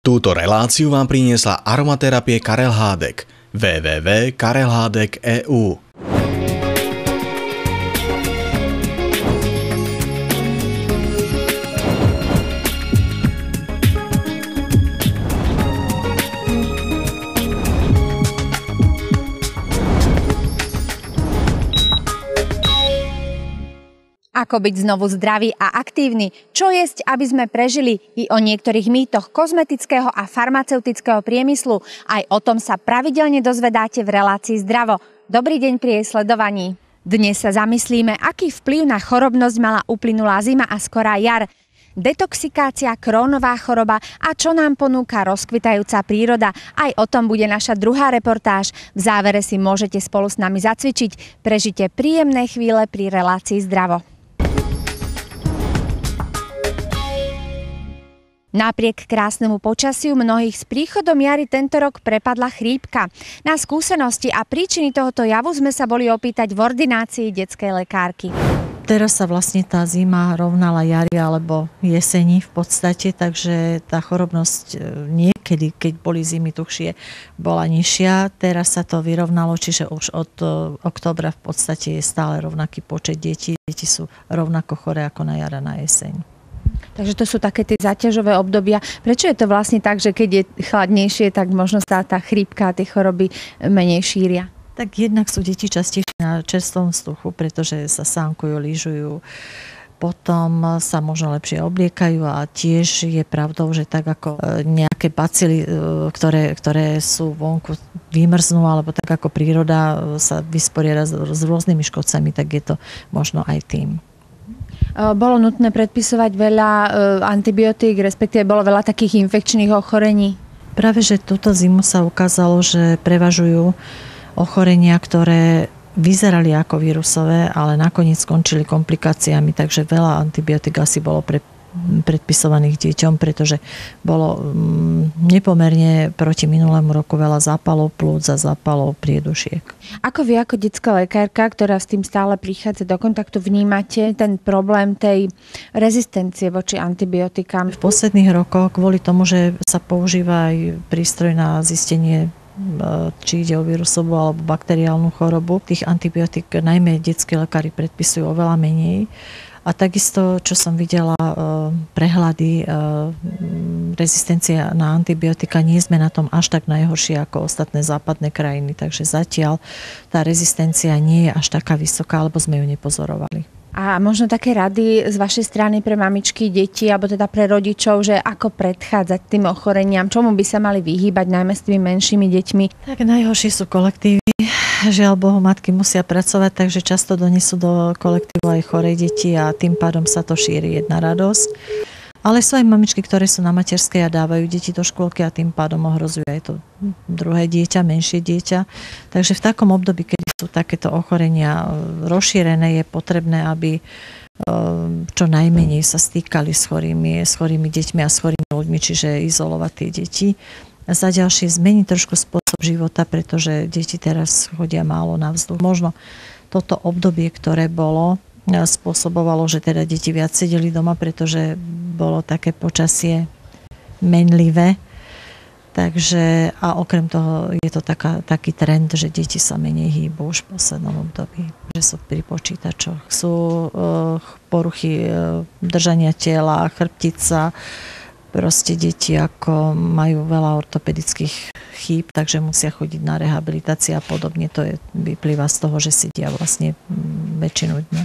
Túto reláciu vám priniesla aromaterapie Karel Hádek. www.karelhadek.eu. Ako byť znovu zdravý a aktívny, čo jesť, aby sme prežili, i o niektorých mýtoch kozmetického a farmaceutického priemyslu. Aj o tom sa pravidelne dozvedáte v relácii Zdravo. Dobrý deň pri jej sledovaní. Dnes sa zamyslíme, aký vplyv na chorobnosť mala uplynulá zima a skorá jar. Detoxikácia, Crohnová choroba a čo nám ponúka rozkvitajúca príroda. Aj o tom bude naša druhá reportáž. V závere si môžete spolu s nami zacvičiť. Prežite príjemné chvíle pri relácii Zdravo. Napriek krásnemu počasiu mnohých s príchodom jary tento rok prepadla chrípka. Na skúsenosti a príčiny tohoto javu sme sa boli opýtať v ordinácii detskej lekárky. Teraz sa vlastne tá zima rovnala jari alebo jeseni v podstate, takže tá chorobnosť niekedy, keď boli zimy tuhšie, bola nižšia. Teraz sa to vyrovnalo, čiže už od októbra v podstate je stále rovnaký počet detí. Deti sú rovnako choré ako na jar a na jeseň. Takže to sú také tie záťažové obdobia. Prečo je to vlastne tak, že keď je chladnejšie, tak možno sa tá chrípka a tie choroby menej šíria? Tak jednak sú deti častejšie na čerstvom vzduchu, pretože sa sánkujú, lyžujú, potom sa možno lepšie obliekajú a tiež je pravdou, že tak ako nejaké bacily, ktoré sú vonku, vymrznú, alebo tak ako príroda sa vysporiada s rôznymi škodcami, tak je to možno aj tým. Bolo nutné predpisovať veľa antibiotík, respektíve bolo veľa takých infekčných ochorení? Práve, že túto zimu sa ukázalo, že prevažujú ochorenia, ktoré vyzerali ako vírusové, ale nakoniec skončili komplikáciami, takže veľa antibiotík asi bolo predpisovaných deťom, pretože bolo nepomerne proti minulému roku veľa zápalov plúc a zápalov priedušiek. Ako vy ako detská lekárka, ktorá s tým stále prichádza do kontaktu, vnímate ten problém tej rezistencie voči antibiotikám? V posledných rokoch, kvôli tomu, že sa používa aj prístroj na zistenie, či ide o vírusovú alebo bakteriálnu chorobu, tých antibiotík najmä detskí lekári predpisujú oveľa menej. A takisto, čo som videla, prehľady, rezistencia na antibiotika, nie sme na tom až tak najhoršie ako ostatné západné krajiny. Takže zatiaľ tá rezistencia nie je až taká vysoká, alebo sme ju nepozorovali. A možno také rady z vašej strany pre mamičky, deti, alebo teda pre rodičov, že ako predchádzať tým ochoreniam, čomu by sa mali vyhýbať, najmä s tými menšími deťmi? Tak najhoršie sú kolektívy. Žiaľ Bohu, matky musia pracovať, takže často donesú do kolektívu aj choré deti a tým pádom sa to šíri jedna radosť. Ale sú aj mamičky, ktoré sú na materskej a dávajú deti do škôlky a tým pádom ohrozujú aj to druhé dieťa, menšie dieťa. Takže v takom období, keď sú takéto ochorenia rozšírené, je potrebné, aby čo najmenej sa stýkali s chorými deťmi a s chorými ľuďmi, čiže izolovať tie deti. Za ďalšie zmeniť trošku spôsob života, pretože deti teraz chodia málo na vzduch. Možno toto obdobie, ktoré bolo, spôsobovalo, že teda deti viac sedeli doma, pretože bolo také počasie menlivé. Takže a okrem toho je to taký trend, že deti sa menej hýbu už v poslednom období, že sú pri počítačoch. Sú poruchy držania tela, chrbtica. Proste deti ako majú veľa ortopedických chýb, takže musia chodiť na rehabilitáciu a podobne. To vyplýva z toho, že sedia vlastne väčšinu dňa.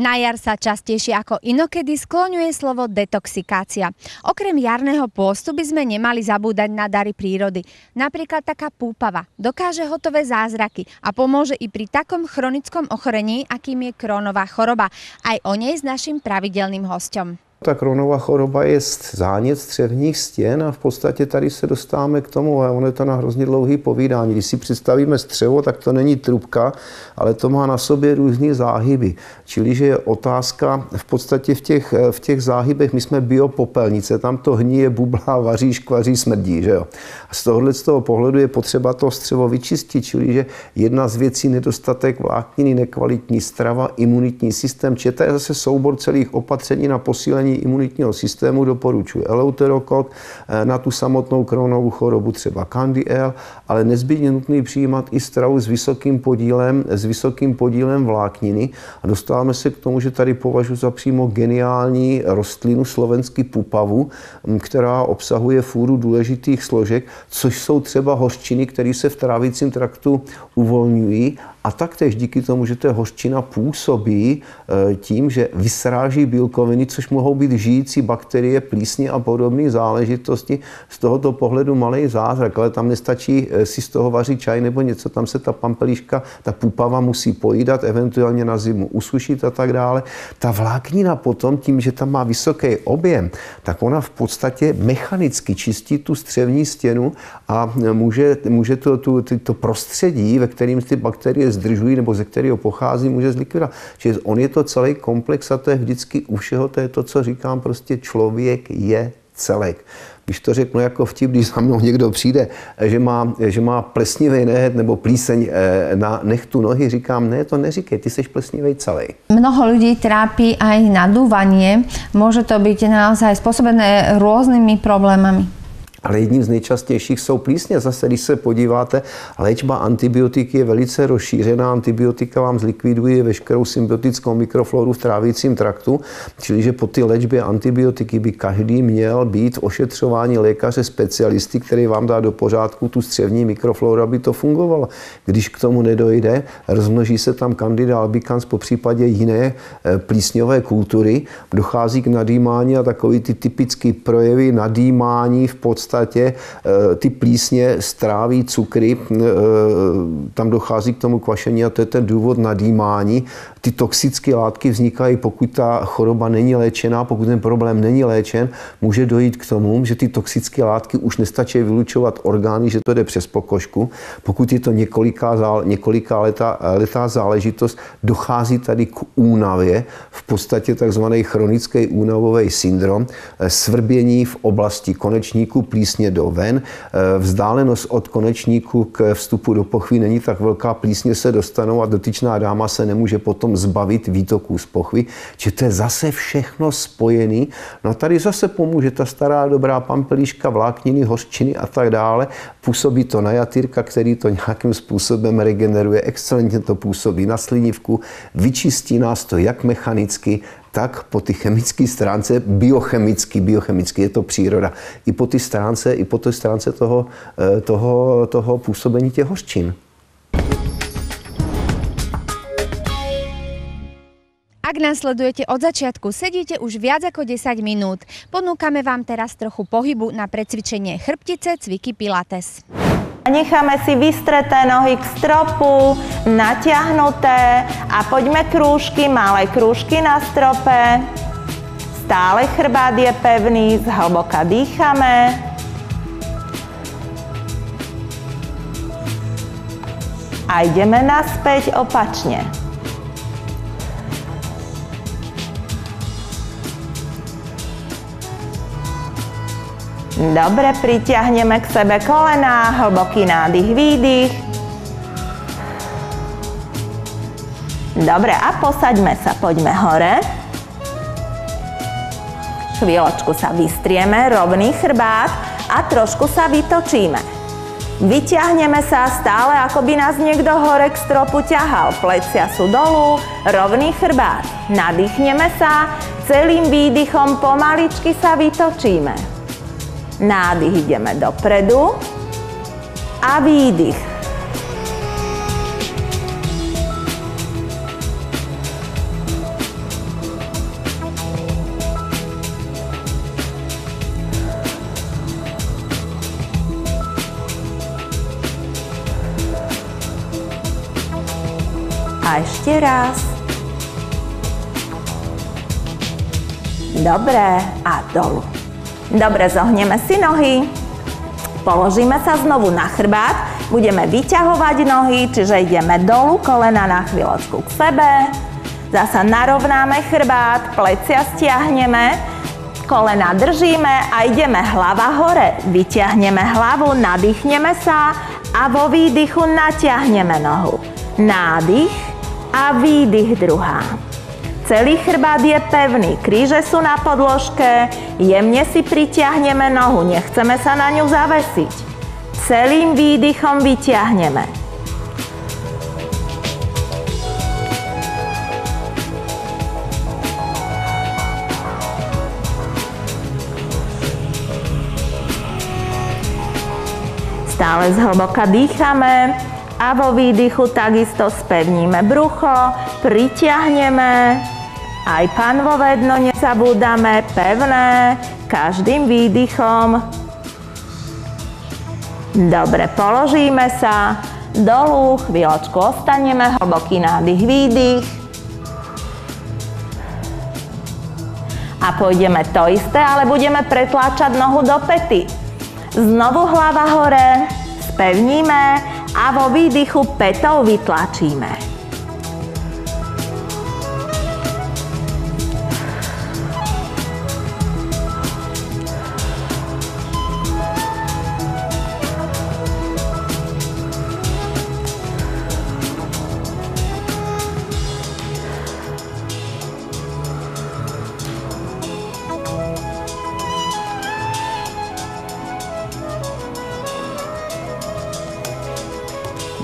Na jar sa častejšie ako inokedy skloňuje slovo detoxikácia. Okrem jarného pôstu by sme nemali zabúdať na dary prírody. Napríklad taká púpava dokáže hotové zázraky a pomôže i pri takom chronickom ochorení, akým je Crohnová choroba. Aj o nej s našim pravidelným hosťom. Ta Crohnova choroba je zánět střevních stěn a v podstatě tady se dostáváme k tomu, a ono je to na hrozně dlouhý povídání. Když si představíme střevo, tak to není trubka, ale to má na sobě různé záhyby. Čili, že je otázka v podstatě v těch záhybech, my jsme biopopelnice, tam to hníje, bublá, vaří, škvaří, smrdí. Že jo? A z toho pohledu je potřeba to střevo vyčistit, čili, že jedna z věcí nedostatek vlákniny, nekvalitní strava, imunitní systém, či to je zase soubor celých opatření na posílení imunitního systému, doporučuje eleuterokok, na tu samotnou Crohnovu chorobu třeba Candy-L, ale nezbytně nutný přijímat i stravu s vysokým podílem vlákniny. A dostáváme se k tomu, že tady považuji za přímo geniální rostlinu slovensky pupavu, která obsahuje fůru důležitých složek, což jsou třeba hořčiny, které se v trávicím traktu uvolňují. A taktéž díky tomu, že ta hořčina působí tím, že vysráží bílkoviny, což mohou být žijící bakterie, plísně a podobné záležitosti. Z tohoto pohledu malý zázrak, ale tam nestačí si z toho vařit čaj nebo něco, tam se ta pampeliška, ta pupava musí pojídat, eventuálně na zimu usušit a tak dále. Ta vláknina potom, tím, že tam má vysoký objem, tak ona v podstatě mechanicky čistí tu střevní stěnu a může to prostředí, ve kterým ty bakterie zdržují nebo ze kterého pochází, může zlikvidovat. Čili on je to celý komplex a to je vždycky u všeho, to je to, co říkám, prostě člověk je celek. Když to řeknu jako vtip, když za mnou někdo přijde, že má plesnivý nehet nebo plíseň na nechtu nohy, říkám, ne, to neříkej, ty seš plesnivý celý. Mnoho ľudí trápi aj nadúvanie. Môže to byť naozaj spôsobené rôznymi problémami. Ale jedním z nejčastějších jsou plísně. Zase, když se podíváte, léčba antibiotiky je velice rozšířená. Antibiotika vám zlikviduje veškerou symbiotickou mikrofloru v trávicím traktu. Čili, že po ty léčbě antibiotiky by každý měl být v ošetřování lékaře specialisty, který vám dá do pořádku tu střevní mikrofloru, aby to fungovalo. Když k tomu nedojde, rozmnoží se tam Candida albicans, popřípadě jiné plísňové kultury, dochází k nadýmání a takový ty typické projevy nadýmání v podstatě ty plísně stráví cukry, tam dochází k tomu kvašení a to je ten důvod nadýmání. Ty toxické látky vznikají, pokud ta choroba není léčená, pokud ten problém není léčen, může dojít k tomu, že ty toxické látky už nestačí vylučovat orgány, že to jde přes pokožku. Pokud je to několika letá záležitost, dochází tady k únavě, v podstatě takzvaný chronický únavový syndrom, svrbění v oblasti konečníku, plísně do ven, vzdálenost od konečníku k vstupu do pochvy není tak velká, plísně se dostanou a dotyčná dáma se nemůže potom zbavit výtoků z pochvy, že to je zase všechno spojený. No a tady zase pomůže ta stará dobrá pampeliška, vlákniny, hořčiny a tak dále. Působí to na jatýrka, který to nějakým způsobem regeneruje, excelentně to působí na slinivku, vyčistí nás to jak mechanicky, tak po ty chemické stránce, biochemicky je to příroda. I po té stránce toho působení těch hořčin. Ak nás sledujete od začiatku, sedíte už viac ako 10 minút. Ponúkame vám teraz trochu pohybu na precvičenie chrbtice, cviky Pilates. Necháme si vystreté nohy k stropu, natiahnuté a poďme krúžky, malé krúžky na strope. Stále chrbát je pevný, zhlboka dýchame. A ideme naspäť opačne. Dobre, pritiahneme k sebe kolená, hlboký nádych, výdych. Dobre, a posaďme sa, poďme hore. Chvíľočku sa vystrieme, rovný chrbát a trošku sa vytočíme. Vyťahneme sa stále, ako by nás niekto hore k stropu ťahal. Plecia sú dolu, rovný chrbát. Nadýchneme sa, celým výdychom pomaličky sa vytočíme. Nádych, ideme dopredu a výdych. A ešte raz. Dobre, a dolu. Dobre, zohneme si nohy. Položíme sa znovu na chrbát. Budeme vyťahovať nohy, čiže ideme dolu, kolena na chvíľočku k sebe. Zasa narovnáme chrbát, plecia stiahneme, kolena držíme a ideme hlava hore. Vyťahneme hlavu, nadýchneme sa a vo výdychu natiahneme nohu. Nádych a výdych druhá. Celý chrbát je pevný, kríže sú na podložke, jemne si pritiahneme nohu, nechceme sa na ňu zavesiť. Celým výdychom vyťahneme. Stále zhlboka dýchame a vo výdychu takisto spevníme brucho, pritiahneme. Aj panvové dno nezabúdame, pevné, každým výdychom. Dobre, položíme sa dolu, chvíľočku ostaneme, hlboký nádych, výdych. A pôjdeme to isté, ale budeme pretláčať nohu do päty. Znovu hlava hore, spevníme a vo výdychu pätou vytlačíme.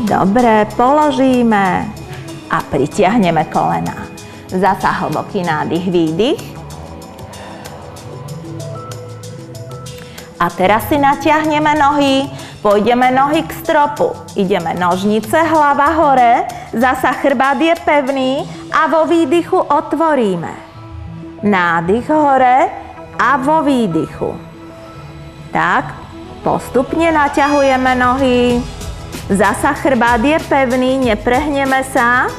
Dobre, položíme a pritiahneme kolena. Zasa hlboký nádych, výdych. A teraz si natiahneme nohy, pôjdeme nohy k stropu. Ideme nožnice, hlava hore, zasa chrbát je pevný a vo výdychu otvoríme. Nádych hore a vo výdychu. Tak, postupne naťahujeme nohy. Zasa chrbát je pevný, neprehneme sa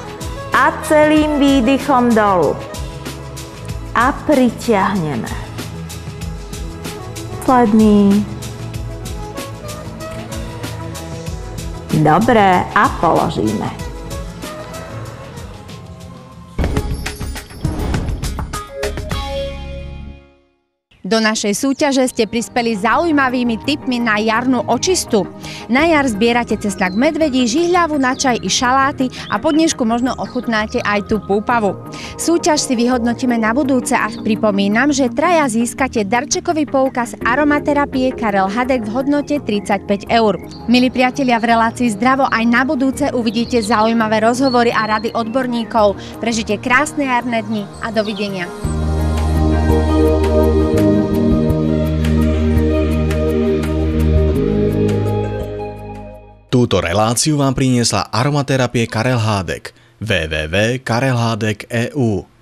a celým výdychom dolu. A pritiahneme. Posledný. Dobre, a položíme. Do našej súťaže ste prispeli zaujímavými tipmi na jarnú očistu. Na jar zbierate cesnak medvedí, žihľavu na čaj i šaláty a po dnešku možno ochutnáte aj tú púpavu. Súťaž si vyhodnotíme na budúce a pripomínam, že traja získate darčekový poukaz aromaterapie Karel Hadek v hodnote 35 €. Milí priatelia, v relácii Zdravo aj na budúce uvidíte zaujímavé rozhovory a rady odborníkov. Prežite krásne jarné dni a dovidenia. Túto reláciu vám priniesla aromaterapie Karel Hádek. www.karelhadek.eu